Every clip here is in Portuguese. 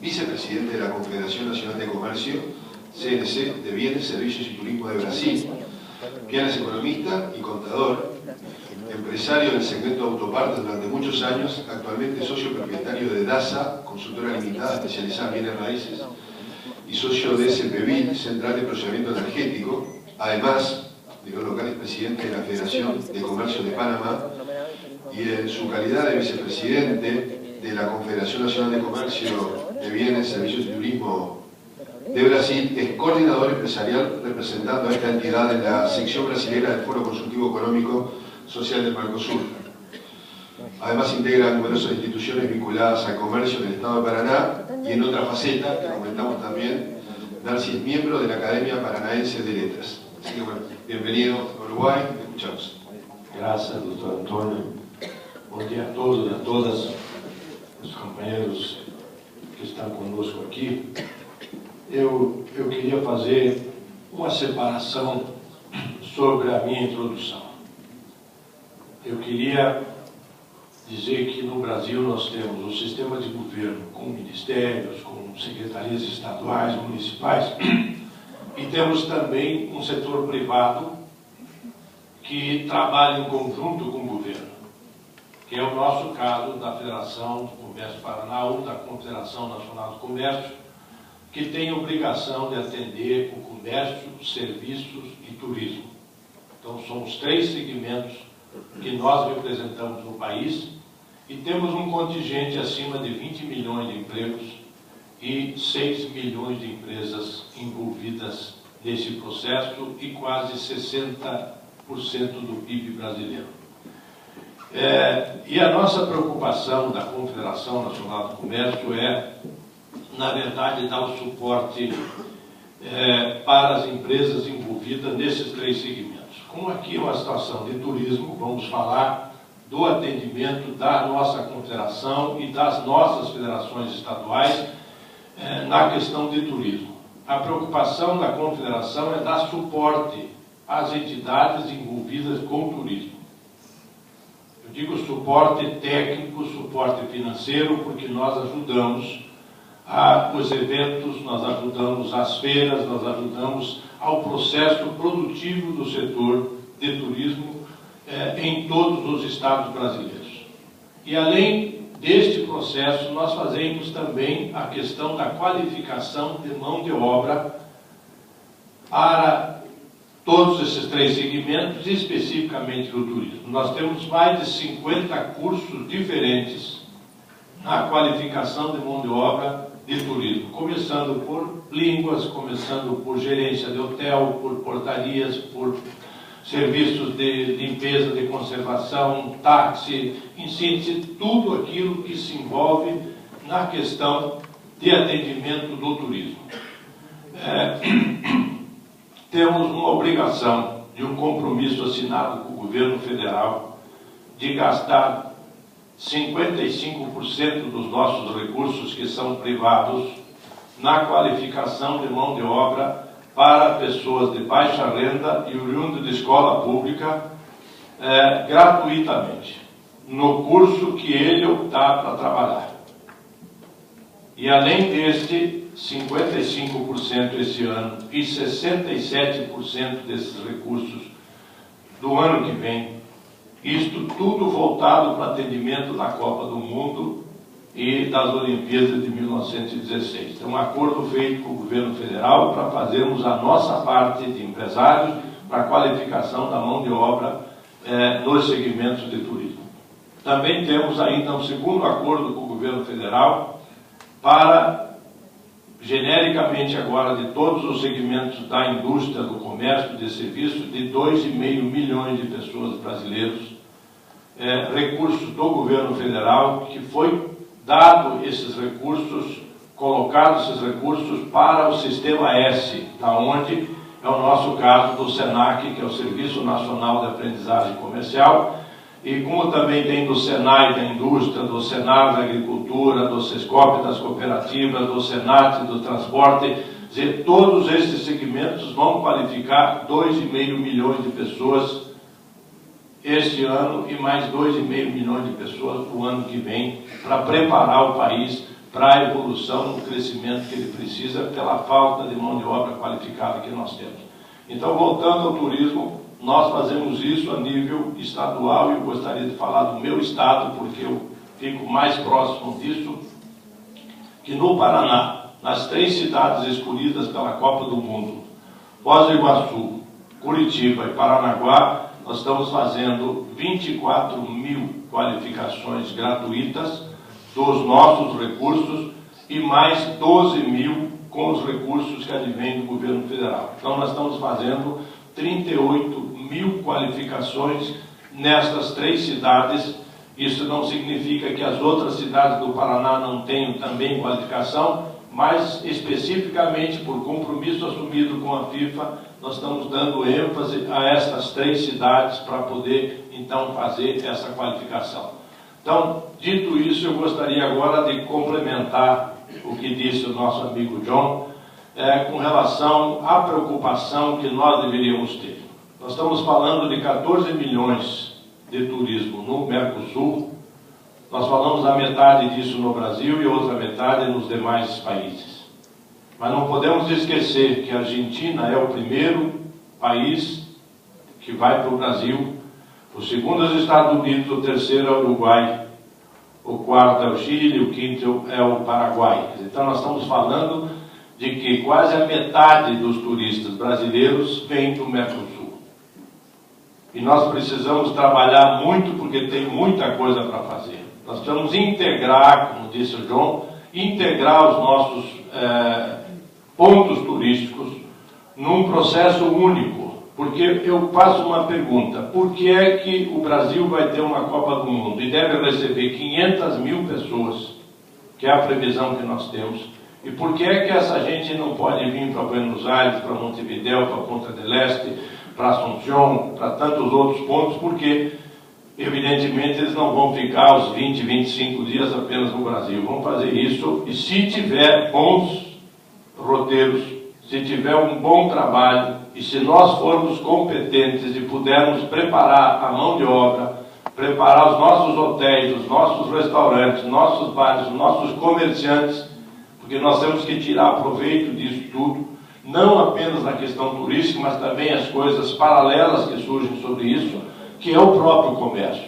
Vicepresidente de la Confederación Nacional de Comercio, CNC, de Bienes, Servicios y Turismo de Brasil. Piana es economista y contador, empresario del segmento de autopartes durante muchos años, actualmente socio propietario de DASA, consultora limitada especializada en bienes raíces, y socio de SPBIL, Central de Procesamiento Energético. Además, de los locales presidente de la Federación de Comercio de Panamá, y en su calidad de vicepresidente de la Confederación Nacional de Comercio de Bienes, Servicios y Turismo de Brasil, es coordinador empresarial representando a esta entidad en la sección brasilera del Foro Consultivo Económico Social del Mercosur. Además integra numerosas instituciones vinculadas al comercio en el Estado de Paraná y en otra faceta, que comentamos también, Narcis es miembro de la Academia Paranaense de Letras. Así que bueno, bienvenido a Uruguay, te escuchamos. Gracias, doutor Antônio. Bom dia a todos e a todas, os companheiros que estão conosco aqui. Eu queria fazer uma separação sobre a minha introdução. Eu queria dizer que no Brasil nós temos um sistema de governo com ministérios, com secretarias estaduais, municipais, e temos também um setor privado que trabalha em conjunto com o governo, que é o nosso caso da Federação do Comércio Paraná ou da Confederação Nacional do Comércio, que tem a obrigação de atender o comércio, serviços e turismo. Então são os três segmentos que nós representamos no país e temos um contingente acima de 20 milhões de empregos e 6 milhões de empresas envolvidas nesse processo e quase 60% do PIB brasileiro. E a nossa preocupação da Confederação Nacional do Comércio é, na verdade, dar o suporte para as empresas envolvidas nesses três segmentos. Como aqui é uma situação de turismo, vamos falar do atendimento da nossa confederação e das nossas federações estaduais na questão de turismo. A preocupação da confederação é dar suporte às entidades envolvidas com o turismo. Eu digo suporte técnico, suporte financeiro, porque nós ajudamos os eventos, nós ajudamos as feiras, nós ajudamos ao processo produtivo do setor de turismo em todos os estados brasileiros. E além deste processo, nós fazemos também a questão da qualificação de mão de obra para todos esses três segmentos, especificamente do turismo. Nós temos mais de 50 cursos diferentes na qualificação de mão de obra de turismo, começando por línguas, começando por gerência de hotel, por portarias, por serviços de limpeza, de conservação, táxi, em síntese, tudo aquilo que se envolve na questão de atendimento do turismo. Temos uma obrigação de um compromisso assinado com o governo federal de gastar 55% dos nossos recursos que são privados na qualificação de mão de obra para pessoas de baixa renda e oriundas de escola pública gratuitamente, no curso que ele optar para trabalhar. E além deste, 55% esse ano e 67% desses recursos do ano que vem, isto tudo voltado para atendimento da Copa do Mundo e das Olimpíadas de 1916. É um acordo feito com o governo federal para fazermos a nossa parte de empresários para a qualificação da mão de obra nos segmentos de turismo. Também temos ainda um segundo acordo com o governo federal para, genericamente agora, de todos os segmentos da indústria, do comércio, de serviço, de 2,5 milhões de pessoas brasileiros, recursos do governo federal, que foi dado esses recursos, colocados esses recursos para o Sistema S, da onde é o nosso caso do SENAC, que é o Serviço Nacional de Aprendizagem Comercial, e como também tem do SENAI da Indústria, do SENAR da Agricultura, do SESCOP das Cooperativas, do SENAT do Transporte, dizer, todos esses segmentos vão qualificar 2,5 milhões de pessoas este ano e mais 2,5 milhões de pessoas no ano que vem para preparar o país para a evolução, no crescimento que ele precisa, pela falta de mão de obra qualificada que nós temos. Então, voltando ao turismo, nós fazemos isso a nível estadual, e eu gostaria de falar do meu estado, porque eu fico mais próximo disso, que no Paraná, nas 3 cidades escolhidas pela Copa do Mundo, Foz do Iguaçu, Curitiba e Paranaguá, nós estamos fazendo 24 mil qualificações gratuitas dos nossos recursos e mais 12 mil com os recursos que advêm do governo federal. Então, nós estamos fazendo 38 mil qualificações nestas 3 cidades. Isso não significa que as outras cidades do Paraná não tenham também qualificação, mas especificamente por compromisso assumido com a FIFA, nós estamos dando ênfase a estas 3 cidades para poder, então, fazer essa qualificação. Então, dito isso, eu gostaria agora de complementar o que disse o nosso amigo John, com relação à preocupação que nós deveríamos ter. Nós estamos falando de 14 milhões de turismo no Mercosul, nós falamos a metade disso no Brasil e outra metade nos demais países. Mas não podemos esquecer que a Argentina é o primeiro país que vai para o Brasil, o segundo é os Estados Unidos, o terceiro é o Uruguai, o quarto é o Chile, o quinto é o Paraguai. Então nós estamos falando de que quase a metade dos turistas brasileiros vem do Mercosul. E nós precisamos trabalhar muito, porque tem muita coisa para fazer. Nós precisamos integrar, como disse o John, integrar os nossos pontos turísticos num processo único. Porque eu faço uma pergunta: por que é que o Brasil vai ter uma Copa do Mundo e deve receber 500 mil pessoas, que é a previsão que nós temos, e por que é que essa gente não pode vir para Buenos Aires, para Montevidéu, para Ponta del Este, para Assunção, para tantos outros pontos? Porque, evidentemente, eles não vão ficar os 20, 25 dias apenas no Brasil. Vão fazer isso, e se tiver bons roteiros, se tiver um bom trabalho, e se nós formos competentes e pudermos preparar a mão de obra, preparar os nossos hotéis, os nossos restaurantes, nossos bares, os nossos comerciantes, porque nós temos que tirar proveito disso tudo, não apenas na questão turística, mas também as coisas paralelas que surgem sobre isso, que é o próprio comércio.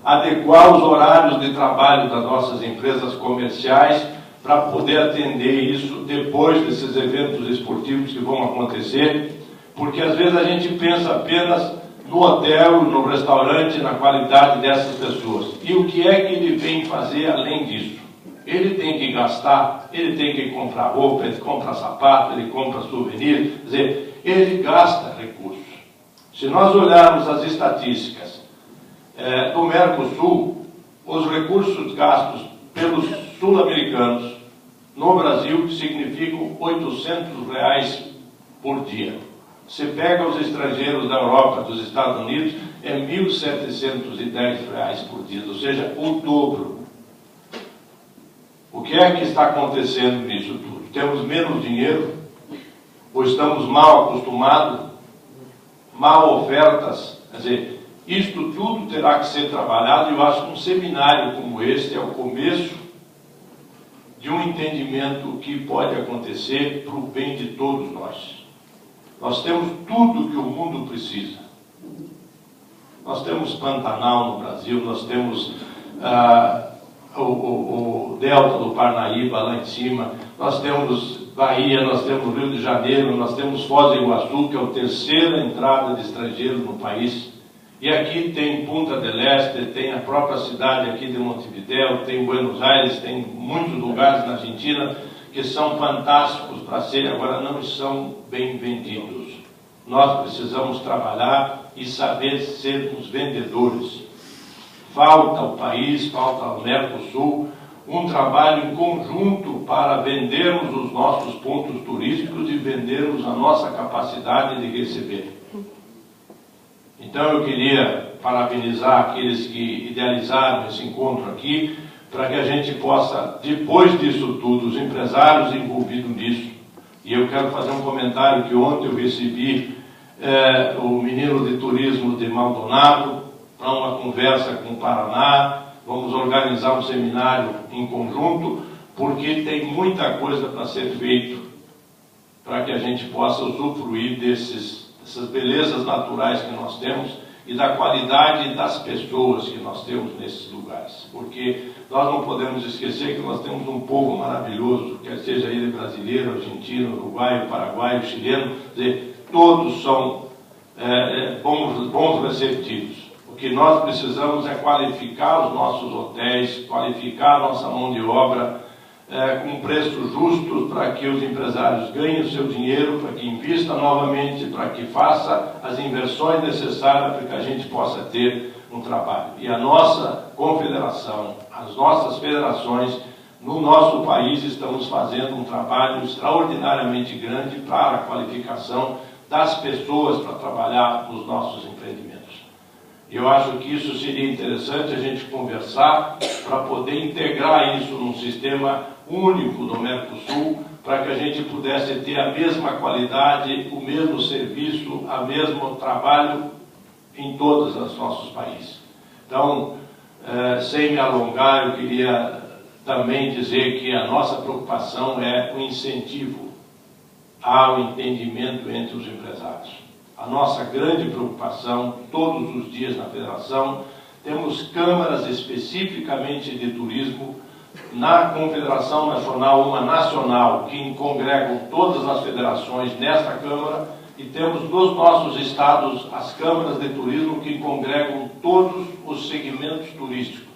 Adequar os horários de trabalho das nossas empresas comerciais para poder atender isso depois desses eventos esportivos que vão acontecer, porque às vezes a gente pensa apenas no hotel, no restaurante, na qualidade dessas pessoas. E o que é que ele vem fazer além disso? Ele tem que gastar, ele tem que comprar roupa, ele compra sapato, ele compra souvenir, quer dizer, ele gasta recursos. Se nós olharmos as estatísticas do Mercosul, os recursos gastos pelos sul-americanos no Brasil significam R$800 por dia. Se pega os estrangeiros da Europa, dos Estados Unidos, é R$1.710 por dia, ou seja, o dobro. O que é que está acontecendo nisso tudo? Temos menos dinheiro? Ou estamos mal acostumados? Mal ofertas? Quer dizer, isto tudo terá que ser trabalhado, e eu acho que um seminário como este é o começo de um entendimento que pode acontecer para o bem de todos nós. Nós temos tudo que o mundo precisa. Nós temos Pantanal no Brasil, nós temos o Delta do Parnaíba lá em cima, nós temos Bahia, nós temos Rio de Janeiro, nós temos Foz do Iguaçu, que é a terceira entrada de estrangeiros no país. E aqui tem Punta del Este, tem a própria cidade aqui de Montevidéu, tem Buenos Aires, tem muitos lugares na Argentina que são fantásticos para serem, agora não são bem vendidos. Nós precisamos trabalhar e saber sermos vendedores. Falta ao país, falta ao Mercosul, um trabalho em conjunto para vendermos os nossos pontos turísticos e vendermos a nossa capacidade de receber. Então eu queria parabenizar aqueles que idealizaram esse encontro aqui, para que a gente possa, depois disso tudo, os empresários envolvidos nisso, e eu quero fazer um comentário que ontem eu recebi o menino de turismo de Maldonado para uma conversa com o Paraná. Vamos organizar um seminário em conjunto, porque tem muita coisa para ser feito para que a gente possa usufruir dessas belezas naturais que nós temos e da qualidade das pessoas que nós temos nesses lugares. Porque nós não podemos esquecer que nós temos um povo maravilhoso, quer seja ele brasileiro, argentino, uruguaio, paraguaio, chileno, quer dizer, todos são bons receptivos. O que nós precisamos é qualificar os nossos hotéis, qualificar a nossa mão de obra com preços justos para que os empresários ganhem o seu dinheiro, para que invista novamente, para que faça as inversões necessárias para que a gente possa ter um trabalho. E a nossa confederação, as nossas federações, no nosso país estamos fazendo um trabalho extraordinariamente grande para a qualificação das pessoas para trabalhar nos nossos empreendimentos. Eu acho que isso seria interessante a gente conversar para poder integrar isso num sistema único do Mercosul, para que a gente pudesse ter a mesma qualidade, o mesmo serviço, o mesmo trabalho em todos os nossos países. Então, sem me alongar, eu queria também dizer que a nossa preocupação é o incentivo ao entendimento entre os empresários. A nossa grande preocupação, todos os dias na Federação, temos câmaras especificamente de turismo na Confederação Nacional, uma nacional, que congregam todas as federações nesta Câmara, e temos nos nossos estados as câmaras de turismo que congregam todos os segmentos turísticos.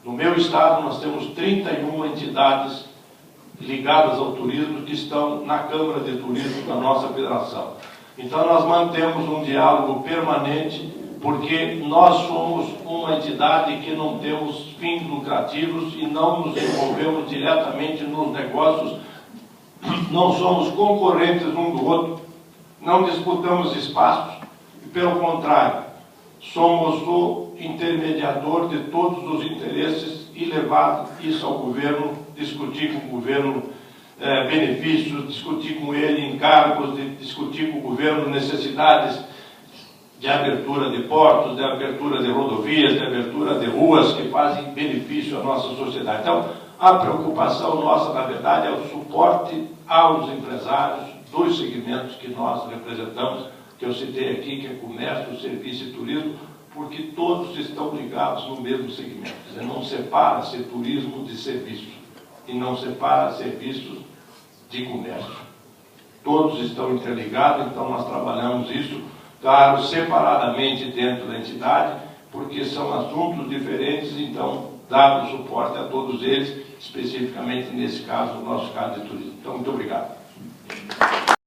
No meu estado nós temos 31 entidades ligadas ao turismo que estão na Câmara de Turismo da nossa federação. Então nós mantemos um diálogo permanente, porque nós somos uma entidade que não temos fins lucrativos e não nos envolvemos diretamente nos negócios, não somos concorrentes um do outro, não disputamos espaços, e pelo contrário, somos o intermediador de todos os interesses e levar isso ao governo, discutir com o governo benefícios, discutir com ele encargos, discutir com o governo necessidades de abertura de portos, de abertura de rodovias, de abertura de ruas que fazem benefício à nossa sociedade. Então, a preocupação nossa, na verdade, é o suporte aos empresários dos segmentos que nós representamos, que eu citei aqui, que é comércio, serviço e turismo, porque todos estão ligados no mesmo segmento. Quer dizer, não separa-se turismo de serviço e não separa serviços de comércio. Todos estão interligados, então nós trabalhamos isso, claro, separadamente dentro da entidade, porque são assuntos diferentes, então, dado suporte a todos eles, especificamente nesse caso, no nosso caso de turismo. Então, muito obrigado.